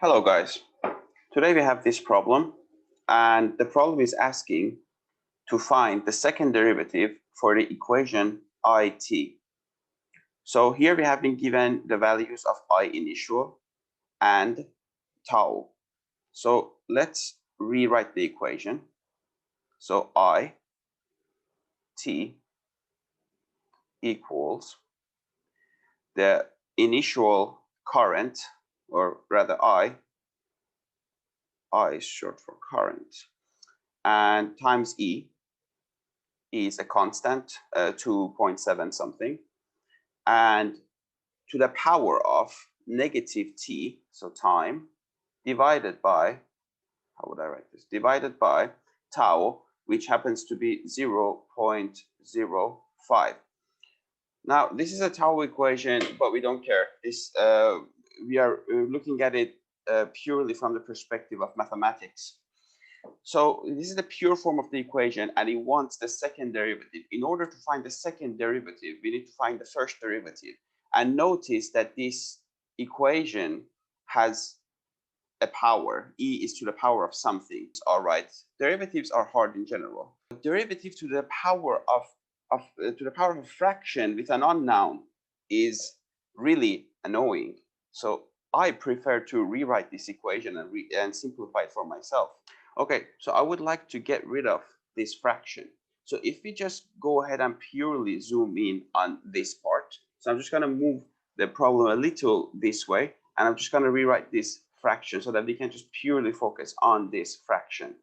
Hello guys, today we have this problem and the problem is asking to find the second derivative for the equation it. So here we have been given the values of I initial and tau. So let's rewrite the equation. So I t equals the initial current, or rather I is short for current, and times E is a constant, 2.7 something, and to the power of negative t, so time, divided by, how would I write this? Divided by tau, which happens to be 0.05. Now, this is a tau equation, but we don't care. We are looking at it purely from the perspective of mathematics. So this is the pure form of the equation, and it wants the second derivative. In order to find the second derivative, we need to find the first derivative. And notice that this equation has a power. E is to the power of something. All right. Derivatives are hard in general. Derivative to the power of a fraction with an unknown is really annoying. So I prefer to rewrite this equation and simplify it for myself. Okay, so I would like to get rid of this fraction. So if we just go ahead and purely zoom in on this part, so I'm just going to move the problem a little this way, and I'm just going to rewrite this fraction so that we can just purely focus on this fraction.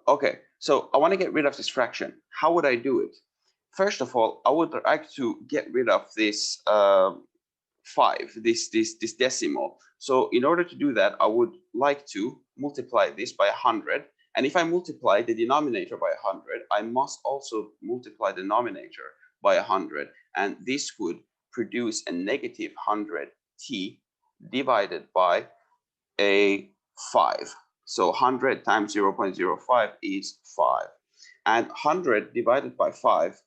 Okay, so I want to get rid of this fraction. How would I do it? First of all, I would like to get rid of this 5, this decimal. So in order to do that, I would like to multiply this by 100. And if I multiply the denominator by 100, I must also multiply the denominator by 100. And this would produce a negative 100t divided by a 5. So 100 times 0.05 is 5. And 100 divided by 5,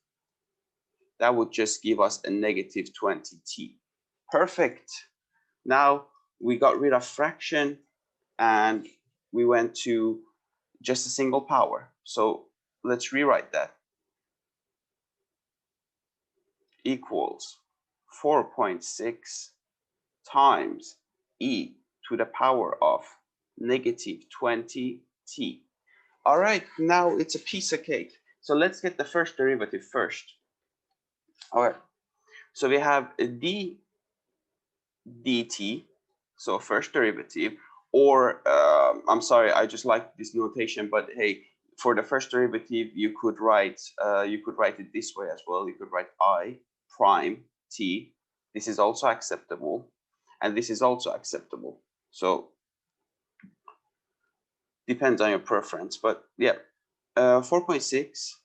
that would just give us a negative 20t. Perfect. Now we got rid of fraction and we went to just a single power. So let's rewrite that. Equals 4.6 times e to the power of negative 20t. All right, now it's a piece of cake. So let's get the first derivative first. All right, so we have d dt, so first derivative, or I'm sorry, I just like this notation, but hey, for the first derivative, you could write it this way as well. You could write I prime t. This is also acceptable, and this is also acceptable. So depends on your preference, but yeah, 4.6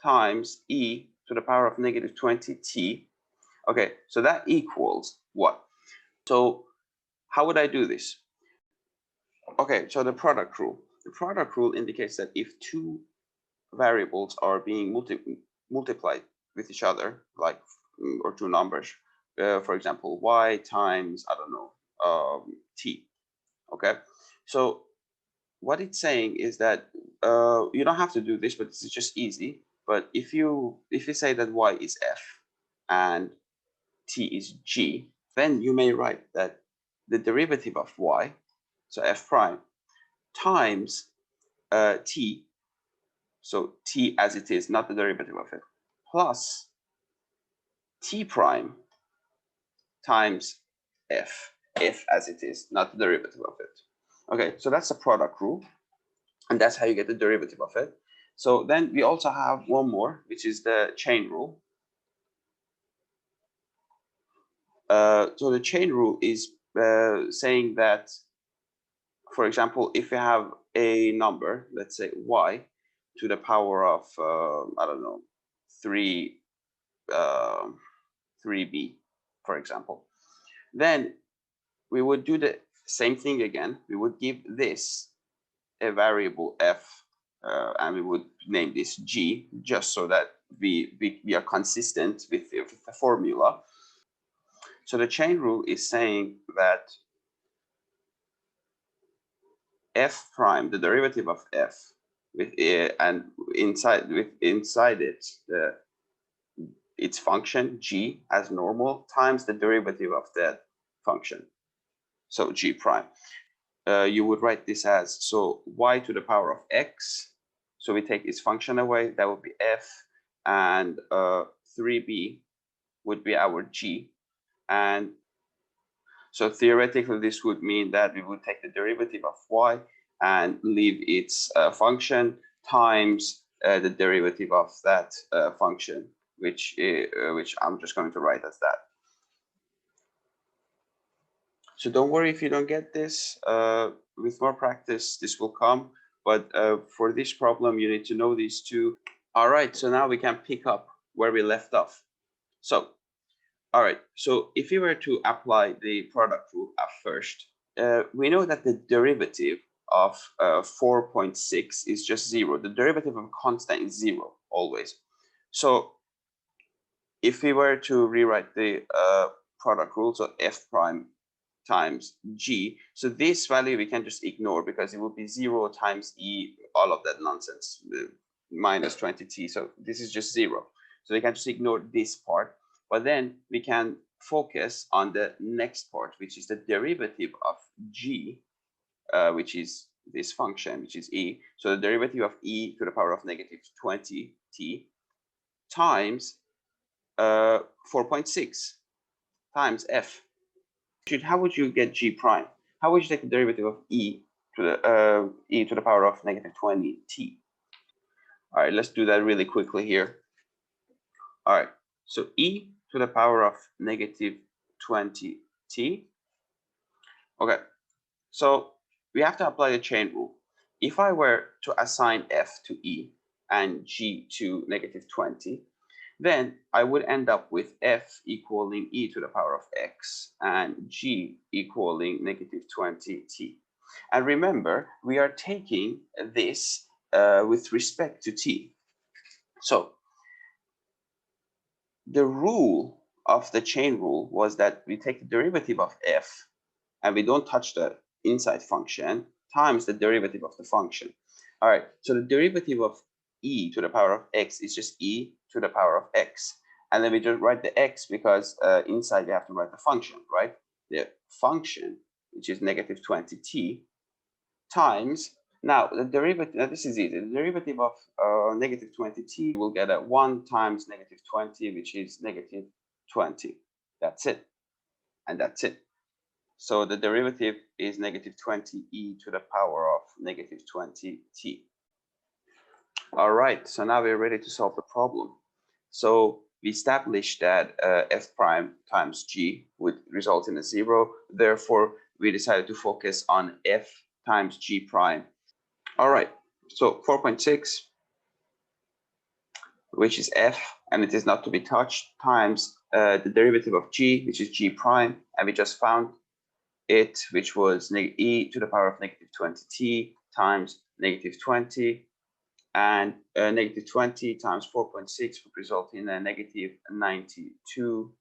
times e to the power of negative 20t. Okay, so that equals what? So how would I do this? Okay, so the product rule. The product rule indicates that if two variables are being multiplied with each other, like, or two numbers, for example, y times, I don't know, t. Okay, so what it's saying is that you don't have to do this, but this is just easy. But if you say that y is f and t is g, then you may write that the derivative of y, so f prime, times t, so t as it is, not the derivative of it, plus t prime times f as it is, not the derivative of it. Okay, so that's the product rule, and that's how you get the derivative of it. So then we also have one more, which is the chain rule. So the chain rule is saying that, for example, if you have a number, let's say y to the power of, I don't know, 3b, for example, then we would do the same thing again. We would give this a variable f, and we would name this g, just so that we are consistent with the formula. So the chain rule is saying that f prime, the derivative of f, with and inside it, its function g as normal times the derivative of that function. So g prime. You would write this as, so y to the power of x. So we take its function away, that would be f, and 3b would be our g. And so theoretically, this would mean that we would take the derivative of y and leave its function times the derivative of that function, which I'm just going to write as that. So don't worry if you don't get this. With more practice, this will come. But for this problem, you need to know these two. All right, so now we can pick up where we left off. So, all right, so if you were to apply the product rule at first, we know that the derivative of 4.6 is just 0. The derivative of a constant is 0 always. So if we were to rewrite the product rule, so f prime times g, so this value we can just ignore because it would be 0 times e, all of that nonsense, minus 20t. So this is just 0. So we can just ignore this part, but then we can focus on the next part, which is the derivative of g, which is this function, which is e. So the derivative of e to the power of negative 20t times 4.6 times f. How would you get g prime? How would you take the derivative of e to the power of negative 20t? All right, let's do that really quickly here. All right, so e to the power of negative 20t. Okay, so we have to apply the chain rule. If I were to assign f to e and g to negative 20, then I would end up with f equaling e to the power of x and g equaling negative 20t. And remember, we are taking this with respect to t. So the rule of the chain rule was that we take the derivative of f and we don't touch the inside function times the derivative of the function. All right, so the derivative of e to the power of x is just e to the power of x. And then we just write the x because inside we have to write the function, right? The function, which is negative 20t, times, now the derivative, now this is easy. The derivative of negative 20t will get a 1 times negative 20, which is negative 20. That's it. And that's it. So the derivative is negative 20e to the power of negative 20t. All right, so now we're ready to solve the problem. So we established that f prime times g would result in a 0. Therefore, we decided to focus on f times g prime. All right, so 4.6, which is f, and it is not to be touched, times the derivative of g, which is g prime, and we just found it, which was e to the power of negative 20t times negative 20, and negative 20 times 4.6 would result in a negative 92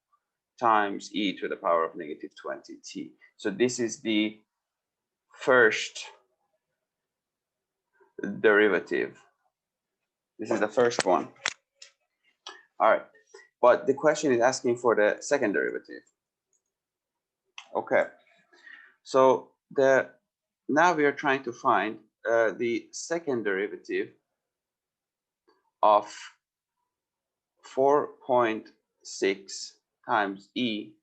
times e to the power of negative 20t. So this is the first derivative. This is the first one. All right, but the question is asking for the second derivative. Okay, so now we are trying to find the second derivative of 4.6 times e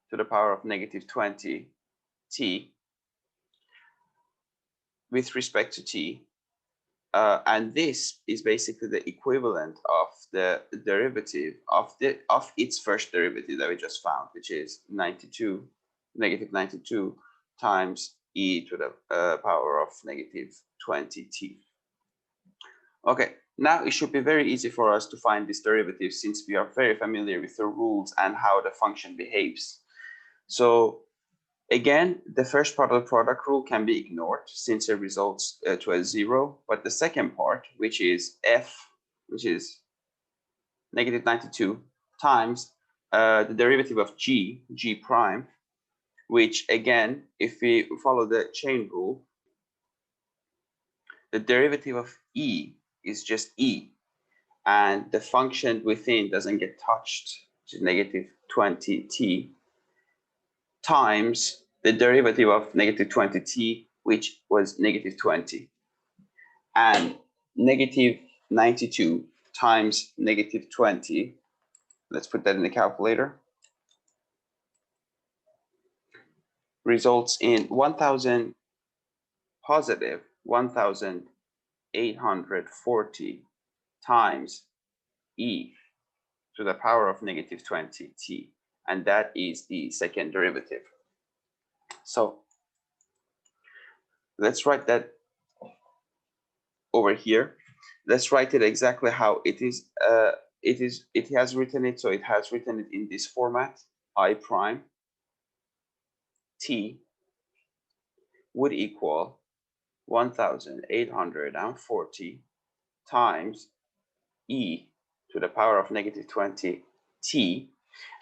to the power of negative 20t with respect to t. And this is basically the equivalent of the derivative of its first derivative that we just found, which is negative 92 times e to the power of negative 20t. Okay, now it should be very easy for us to find this derivative since we are very familiar with the rules and how the function behaves. So again, the first part of the product rule can be ignored since it results to a 0. But the second part, which is f, which is negative 92 times the derivative of g prime, which again, if we follow the chain rule, the derivative of e is just e, and the function within doesn't get touched, which is negative 20t, times the derivative of negative 20t, which was negative 20. And negative 92 times negative 20, let's put that in the calculator, results in 1,000 positive 1,840 times e to the power of negative 20t, and that is the second derivative. So let's write that over here. Let's write it exactly how it is. It has written it, so it has written it in this format. I prime t would equal 1,840 times e to the power of negative 20 t.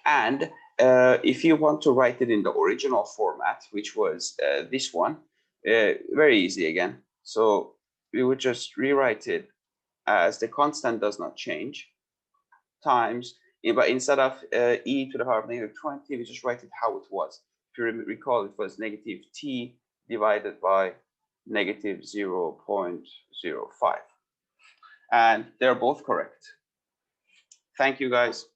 And if you want to write it in the original format, which was this one, very easy again. So we would just rewrite it as the constant does not change, times, but instead of e to the power of negative 20, we just write it how it was. If you recall, it was negative t divided by negative 0.05. And they're both correct. Thank you, guys.